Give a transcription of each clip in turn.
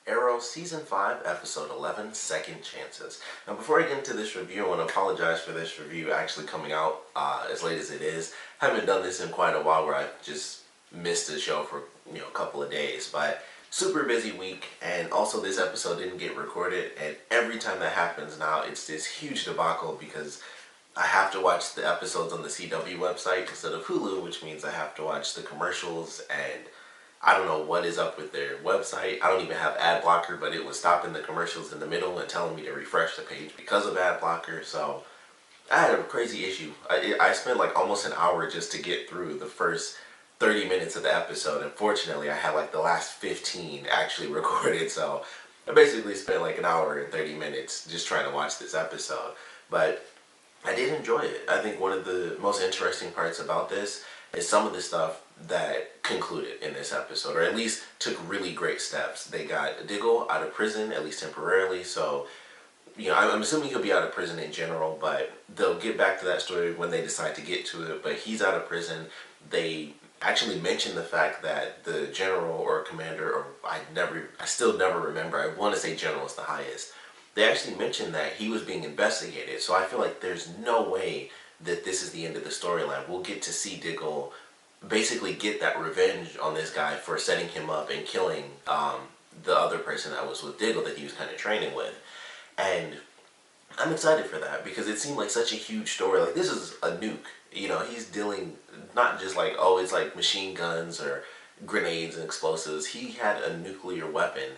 Arrow Season 5, Episode 11, Second Chances. Now before I get into this review, I want to apologize for this review actually coming out as late as it is. I haven't done this in quite a while where I just missed the show for a couple of days, but super busy week, and also this episode didn't get recorded, and every time that happens now it's this huge debacle because I have to watch the episodes on the CW website instead of Hulu, which means I have to watch the commercials, and I don't know what is up with their website. I don't even have ad blocker, but it was stopping the commercials in the middle and telling me to refresh the page because of ad blocker. So I had a crazy issue. I spent like almost an hour just to get through the first 30 minutes of the episode. Unfortunately, I had like the last 15 actually recorded. So I basically spent like an hour and 30 minutes just trying to watch this episode. But I did enjoy it. I think one of the most interesting parts about this is some of the stuff that concluded in this episode, or at least took really great steps. They got Diggle out of prison, at least temporarily, so I'm assuming he'll be out of prison in general, but they'll get back to that story when they decide to get to it. But he's out of prison. They actually mention the fact that the general or commander, or I still never remember, I want to say general is the highest. They actually mentioned that he was being investigated, so I feel like there's no way that this is the end of the storyline. We'll get to see Diggle basically get that revenge on this guy for setting him up and killing the other person that was with Diggle that he was kind of training with. And I'm excited for that because it seemed like such a huge story. Like, this is a nuke. He's dealing not just like, oh, it's like machine guns or grenades and explosives. He had a nuclear weapon,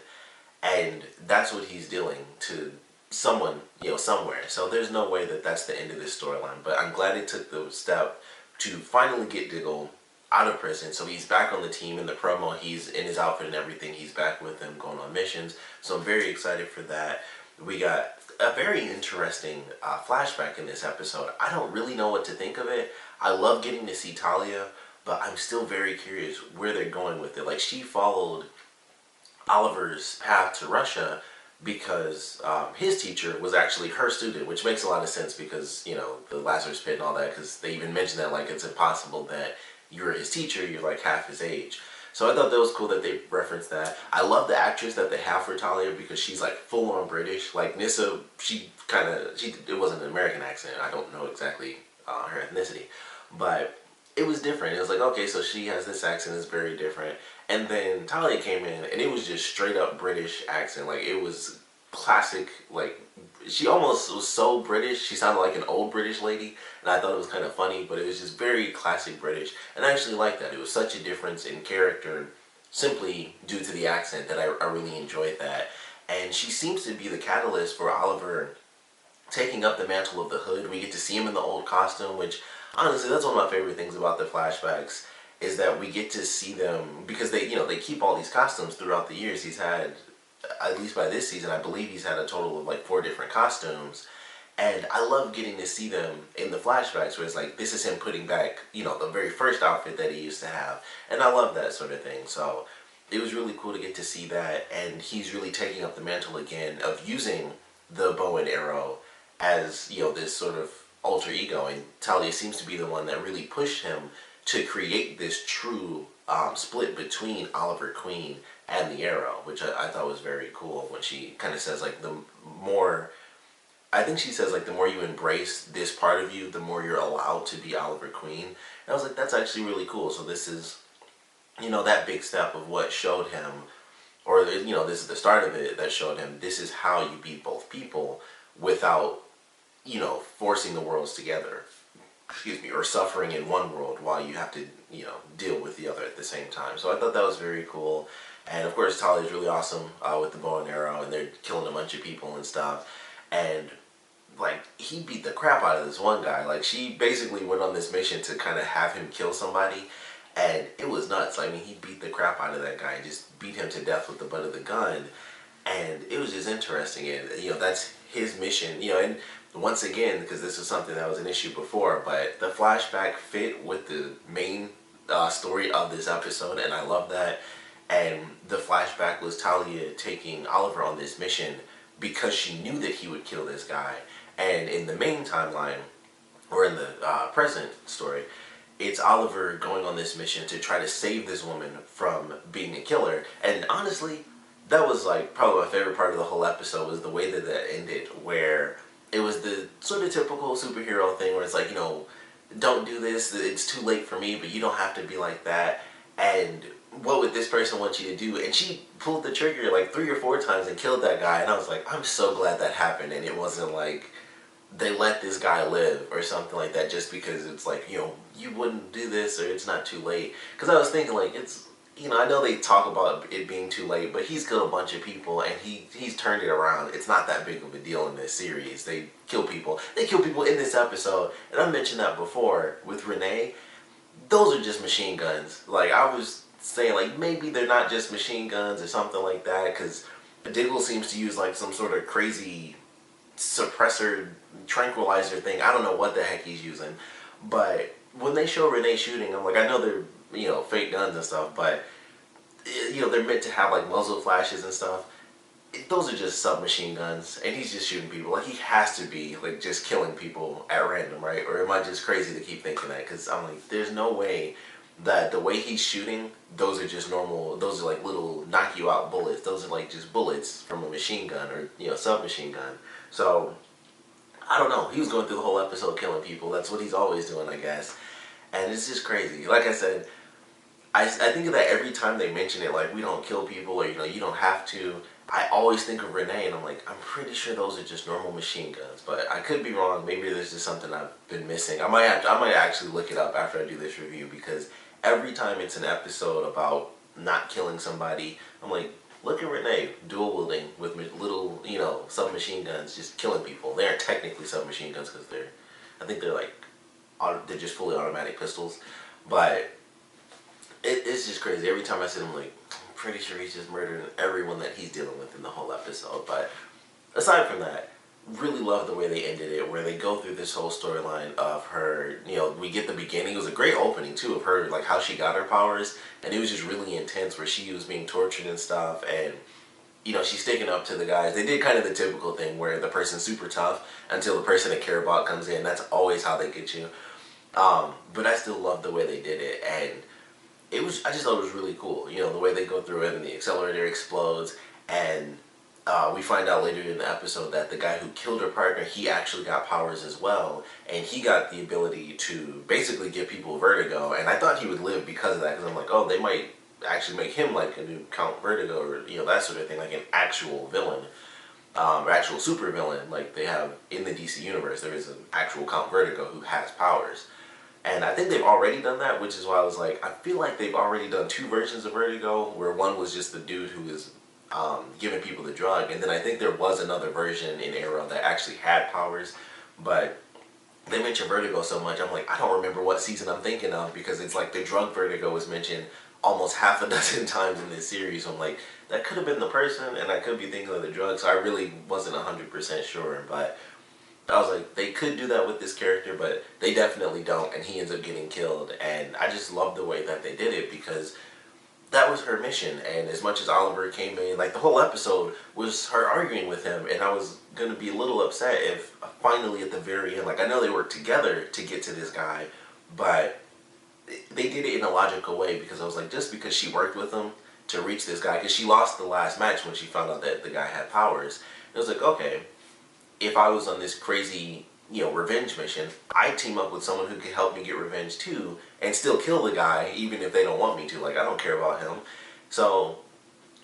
and that's what he's dealing to someone, somewhere. So there's no way that that's the end of this storyline. But I'm glad it took the step to finally get Diggle out of prison. So he's back on the team. In the promo, he's in his outfit and everything. He's back with them going on missions. So I'm very excited for that. We got a very interesting flashback in this episode. I don't really know what to think of it. I love getting to see Talia, but I'm still very curious where they're going with it. Like, she followed Oliver's path to Russia because his teacher was actually her student, which makes a lot of sense because, the Lazarus Pit and all that, because they even mentioned that, like, it's impossible that you're his teacher, you're like half his age. So I thought that was cool that they referenced that. I love the actress that they have for Talia because she's like full on British. Like Nissa, it wasn't an American accent. I don't know exactly her ethnicity, but it was different. It was like, okay, so she has this accent, it's very different. And then Talia came in and it was just straight up British accent. Like, it was classic, like, she almost was so British, she sounded like an old British lady, and I thought it was kind of funny, but it was just very classic British, and I actually liked that. It was such a difference in character simply due to the accent that I really enjoyed that. And she seems to be the catalyst for Oliver taking up the mantle of the Hood. We get to see him in the old costume, which honestly, that's one of my favorite things about the flashbacks, is that we get to see them, because they keep all these costumes throughout the years. He's had, at least by this season, I believe he's had a total of like 4 different costumes. And I love getting to see them in the flashbacks where it's like, this is him putting back, the very first outfit that he used to have. And I love that sort of thing. So it was really cool to get to see that. And he's really taking up the mantle again of using the bow and arrow as, this sort of alter ego. And Talia seems to be the one that really pushed him to create this true split between Oliver Queen and the arrow, which I thought was very cool when she kind of says, like, the more you embrace this part of you, the more you're allowed to be Oliver Queen. And I was like, that's actually really cool. So this is, that big step of what showed him, or, this is the start of it that showed him this is how you be both people without, forcing the worlds together. Excuse me, or suffering in one world while you have to, deal with the other at the same time. So I thought that was very cool. And of course, Talia's really awesome with the bow and arrow, and they're killing a bunch of people and stuff. And like, he beat the crap out of this one guy. Like, she basically went on this mission to kind of have him kill somebody, and it was nuts. I mean, he beat the crap out of that guy and just beat him to death with the butt of the gun. And it was just interesting. And that's his mission. And once again, because this was something that was an issue before, but the flashback fit with the main story of this episode, and I love that. And the flashback was Talia taking Oliver on this mission because she knew that he would kill this guy. And in the main timeline, or in the present story, it's Oliver going on this mission to try to save this woman from being a killer. And honestly, that was like probably my favorite part of the whole episode was the way that that ended, where it was the sort of typical superhero thing where it's like, don't do this, it's too late for me, but you don't have to be like that. And what would this person want you to do? And she pulled the trigger like 3 or 4 times and killed that guy. And I was like, I'm so glad that happened. And it wasn't like they let this guy live or something like that just because it's like, you wouldn't do this or it's not too late. Because I was thinking like, I know they talk about it being too late, but he's killed a bunch of people and he's turned it around. It's not that big of a deal in this series. They kill people. They kill people in this episode. And I mentioned that before with Rene. Those are just machine guns. Like, I was saying, like, maybe they're not just machine guns or something like that, because Diggle seems to use, like, some sort of crazy suppressor tranquilizer thing. I don't know what the heck he's using. But when they show Rene shooting, I'm like, I know they're, fake guns and stuff, but, they're meant to have, like, muzzle flashes and stuff. Those are just submachine guns, and he's just shooting people. Like, he has to be, like, just killing people at random, right? Or am I just crazy to keep thinking that? Because I'm like, there's no way that the way he's shooting, those are just normal, those are like little knock you out bullets. Those are like just bullets from a machine gun or, submachine gun. So, I don't know. He was going through the whole episode killing people. That's what he's always doing, I guess. And it's just crazy. Like I said, I think of that every time they mention it, like, we don't kill people, or, you don't have to. I always think of Rene, and I'm like, I'm pretty sure those are just normal machine guns, but I could be wrong. Maybe there's just something I've been missing. I might actually look it up after I do this review, because every time it's an episode about not killing somebody, I'm like, look at Rene dual wielding with little, submachine guns, just killing people. They aren't technically submachine guns because I think they're just fully automatic pistols, but it's just crazy. Every time I see them, I'm like, I'm pretty sure he's just murdering everyone that he's dealing with in the whole episode. But aside from that, really love the way they ended it, where they go through this whole storyline of her, we get the beginning. It was a great opening, too, of her, like, how she got her powers. And it was just really intense, where she was being tortured and stuff. And, she's sticking up to the guys. They did kind of the typical thing where the person's super tough until the person they care about comes in. That's always how they get you. But I still love the way they did it. And I just thought it was really cool, the way they go through it, and the accelerator explodes, and we find out later in the episode that the guy who killed her partner, he actually got powers as well, and he got the ability to basically give people vertigo, and I thought he would live because of that, because I'm like, oh, they might actually make him like a new Count Vertigo, or, that sort of thing, like an actual villain, or actual super villain, like they have in the DC universe. There is an actual Count Vertigo who has powers. And I think they've already done that, which is why I was like, I feel like they've already done 2 versions of Vertigo, where one was just the dude who was giving people the drug, and then I think there was another version in Arrow that actually had powers, but they mentioned Vertigo so much, I'm like, I don't remember what season I'm thinking of, because it's like the drug Vertigo was mentioned almost half a dozen times in this series. So I'm like, that could have been the person, and I could be thinking of the drug, so I really wasn't 100% sure, but I was like, they could do that with this character, but they definitely don't, and he ends up getting killed. And I just love the way that they did it, because that was her mission. And as much as Oliver came in, like, the whole episode was her arguing with him, and I was going to be a little upset if finally at the very end, like, I know they worked together to get to this guy, but they did it in a logical way, because I was like, just because she worked with him to reach this guy, because she lost the last match when she found out that the guy had powers, it was like, okay, if I was on this crazy, revenge mission, I'd team up with someone who could help me get revenge too, and still kill the guy, even if they don't want me to. Like, I don't care about him. So,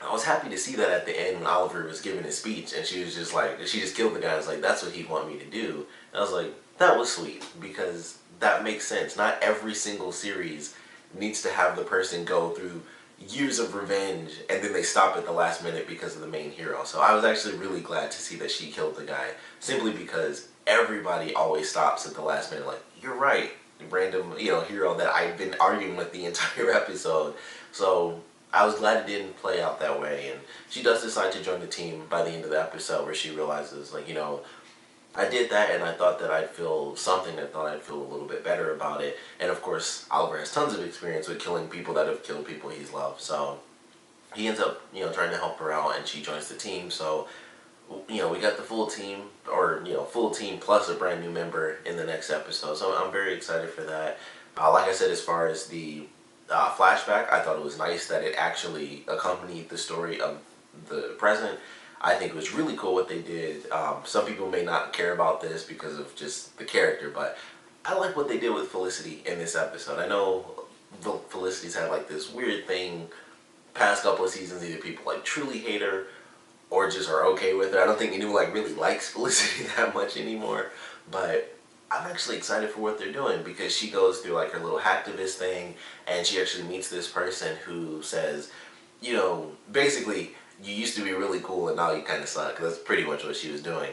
I was happy to see that at the end when Oliver was giving his speech, and she was just like, she just killed the guy. I was like, that's what he'd want me to do. And I was like, that was sweet, because that makes sense. Not every single series needs to have the person go through years of revenge, and then they stop at the last minute because of the main hero. So I was actually really glad to see that she killed the guy, simply because everybody always stops at the last minute, like, you're right, random, hero that I've been arguing with the entire episode. So I was glad it didn't play out that way, and she does decide to join the team by the end of the episode, where she realizes, like, I did that, and I thought that I'd feel something. I thought I'd feel a little bit better about it. And of course, Oliver has tons of experience with killing people that have killed people he's loved. So he ends up, trying to help her out, and she joins the team. So, we got the full team, or, full team plus a brand new member in the next episode. So I'm very excited for that. Like I said, as far as the flashback, I thought it was nice that it actually accompanied the story of the present. I think it was really cool what they did. Some people may not care about this because of just the character, but I like what they did with Felicity in this episode. I know Felicity's had like this weird thing past couple of seasons. Either people like truly hate her or just are okay with her. I don't think anyone like really likes Felicity that much anymore. But I'm actually excited for what they're doing because she goes through like her little hacktivist thing, and she actually meets this person who says, you know, basically, you used to be really cool and now you kind of suck. That's pretty much what she was doing.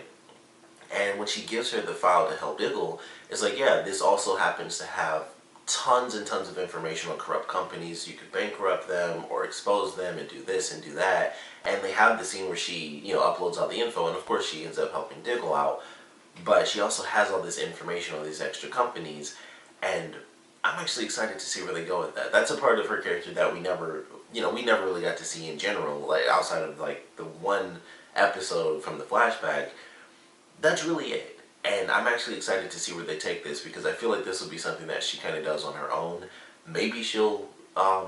And when she gives her the file to help Diggle, it's like, yeah, this also happens to have tons and tons of information on corrupt companies. You could bankrupt them or expose them and do this and do that. And they have the scene where she, you know, uploads all the info, and of course she ends up helping Diggle out. But she also has all this information on these extra companies, and I'm actually excited to see where they go with that. That's a part of her character that we never, you know, we never really got to see in general, like outside of like the one episode from the flashback. That's really it. And I'm actually excited to see where they take this because I feel like this will be something that she kind of does on her own. Maybe she'll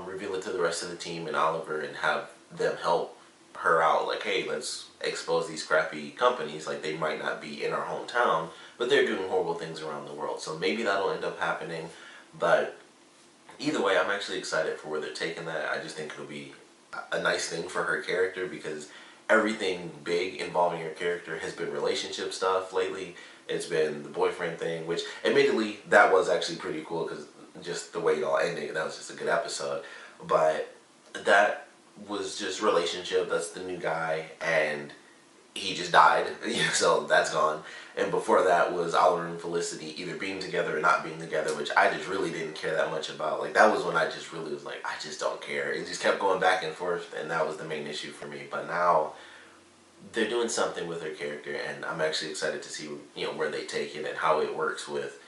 reveal it to the rest of the team and Oliver and have them help her out. Like, hey, let's expose these crappy companies. Like, they might not be in our hometown, but they're doing horrible things around the world. So maybe that'll end up happening. But either way, I'm actually excited for where they're taking that. I just think it'll be a nice thing for her character because everything big involving her character has been relationship stuff lately. It's been the boyfriend thing, which admittedly that was actually pretty cool because just the way it all ended, that was just a good episode. But that was just relationship. That's the new guy, and he just died, so that's gone. And before that was Oliver and Felicity either being together or not being together, which I just really didn't care that much about. Like, that was when I just really was like, I just don't care. It just kept going back and forth, and that was the main issue for me. But now they're doing something with her character, and I'm actually excited to see, you know, where they take it and how it works with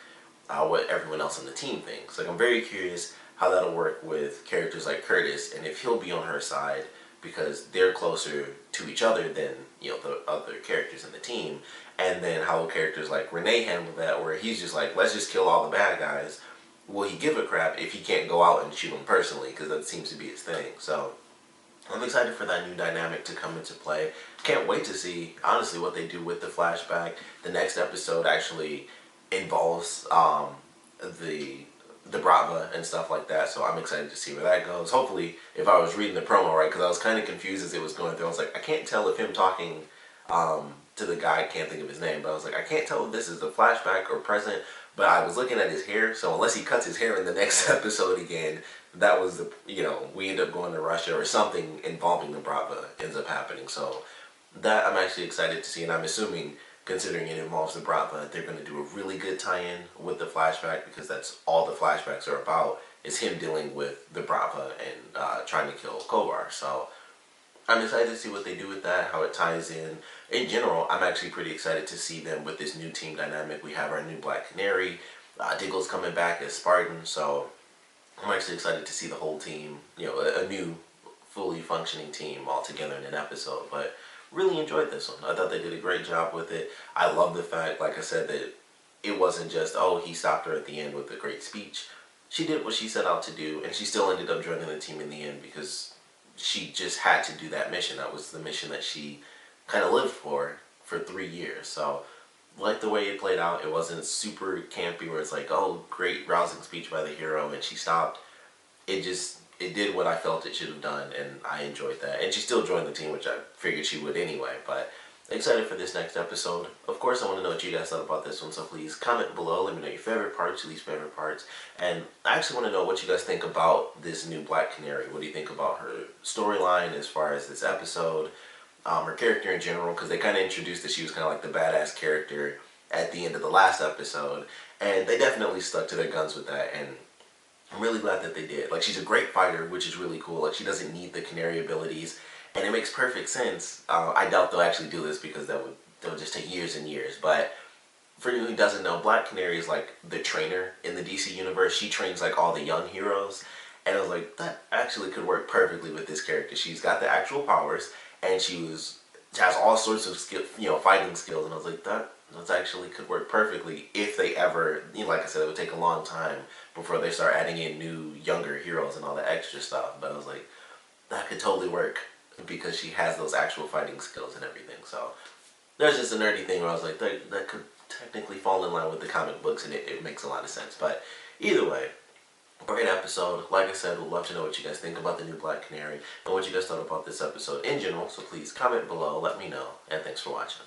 what everyone else on the team thinks. Like, I'm very curious how that'll work with characters like Curtis and if he'll be on her side because they're closer to each other than, you know, the other characters in the team. And then how characters like Rene handle that, where he's just like, let's just kill all the bad guys. Will he give a crap if he can't go out and shoot them personally? Because that seems to be his thing. So I'm excited for that new dynamic to come into play. Can't wait to see, honestly, what they do with the flashback. The next episode actually involves the Bratva and stuff like that, so I'm excited to see where that goes. Hopefully, if I was reading the promo right, because I was kind of confused as it was going through. I was like, I can't tell if him talking to the guy, I can't think of his name, but I was like, I can't tell if this is the flashback or present, but I was looking at his hair, so unless he cuts his hair in the next episode again, that was the, you know, we end up going to Russia or something involving the Bratva ends up happening. So that I'm actually excited to see, and I'm assuming, considering it involves the Bratva, they're going to do a really good tie-in with the flashback because that's all the flashbacks are about, is him dealing with the Bratva and trying to kill Kovar. So I'm excited to see what they do with that, how it ties in. In general, I'm actually pretty excited to see them with this new team dynamic. We have our new Black Canary. Diggle's coming back as Spartan, so I'm actually excited to see the whole team, you know, a new, fully functioning team all together in an episode. But really enjoyed this one. I thought they did a great job with it. I love the fact, like I said, that it wasn't just, oh, he stopped her at the end with a great speech. She did what she set out to do, and she still ended up joining the team in the end because she just had to do that mission. That was the mission that she kind of lived for 3 years. So, like the way it played out. It wasn't super campy where it's like, oh, great rousing speech by the hero, and she stopped. It did what I felt it should have done, and I enjoyed that. And she still joined the team, which I figured she would anyway. But excited for this next episode. Of course, I want to know what you guys thought about this one, so please comment below. Let me know your favorite parts, your least favorite parts. And I actually want to know what you guys think about this new Black Canary. What do you think about her storyline as far as this episode? Her character in general, because they kind of introduced that she was kind of like the badass character at the end of the last episode. And they definitely stuck to their guns with that, and I'm really glad that they did. Like, she's a great fighter, which is really cool. Like, she doesn't need the Canary abilities, and it makes perfect sense. I doubt they'll actually do this because that would just take years and years. But for anyone who doesn't know, Black Canary is like the trainer in the DC universe. She trains like all the young heroes, and I was like, that actually could work perfectly with this character. She's got the actual powers, and she has all sorts of skill, you know, fighting skills. And I was like, that actually could work perfectly if they ever, you know, like I said, it would take a long time before they start adding in new, younger heroes and all that extra stuff. But I was like, that could totally work because she has those actual fighting skills and everything. So there's just a nerdy thing where I was like, that could technically fall in line with the comic books, and it makes a lot of sense. But either way, great episode. Like I said, we'd love to know what you guys think about the new Black Canary and what you guys thought about this episode in general. So please comment below, let me know, and thanks for watching.